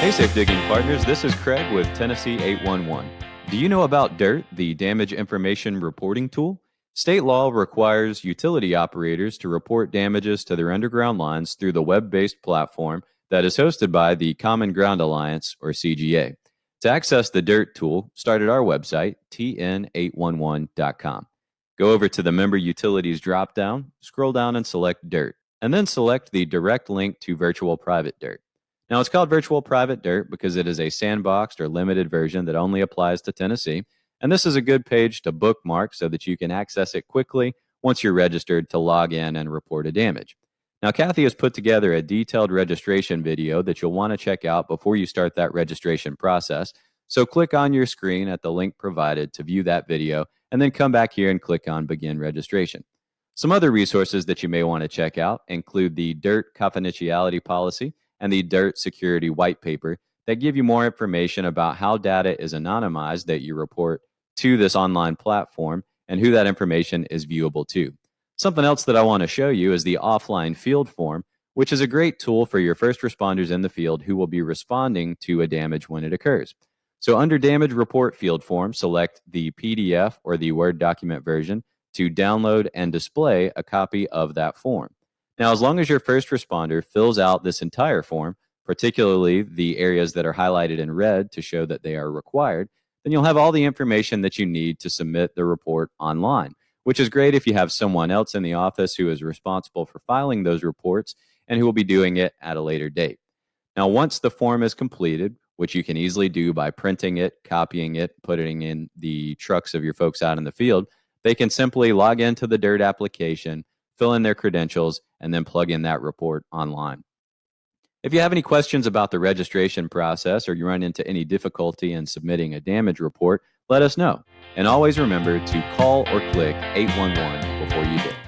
Hey, Safe Digging partners, this is Craig with Tennessee 811. Do you know about DIRT, the Damage Information Reporting Tool? State law requires utility operators to report damages to their underground lines through the web-based platform that is hosted by the Common Ground Alliance, or CGA. To access the DIRT tool, start at our website, tn811.com. Go over to the Member Utilities dropdown, scroll down and select DIRT, and then select the direct link to Virtual Private DIRT. Now, it's called Virtual Private DIRT because it is a sandboxed or limited version that only applies to Tennessee. And this is a good page to bookmark so that you can access it quickly once you're registered to log in and report a damage. Now, Kathy has put together a detailed registration video that you'll want to check out before you start that registration process. So click on your screen at the link provided to view that video, and then come back here and click on Begin Registration. Some other resources that you may want to check out include the DIRT confidentiality policy and the DIRT security white paper that give you more information about how data is anonymized that you report to this online platform and who that information is viewable to. Something else that I want to show you is the offline field form, which is a great tool for your first responders in the field who will be responding to a damage when it occurs. So under Damage Report Field Form, select the PDF or the Word document version to download and display a copy of that form. Now, as long as your first responder fills out this entire form, particularly the areas that are highlighted in red to show that they are required, then you'll have all the information that you need to submit the report online, which is great if you have someone else in the office who is responsible for filing those reports and who will be doing it at a later date. Now, once the form is completed, which you can easily do by printing it, copying it, putting in the trucks of your folks out in the field, they can simply log into the DIRT application, fill in their credentials, and then plug in that report online. If you have any questions about the registration process or you run into any difficulty in submitting a damage report, let us know. And always remember to call or click 811 before you dig.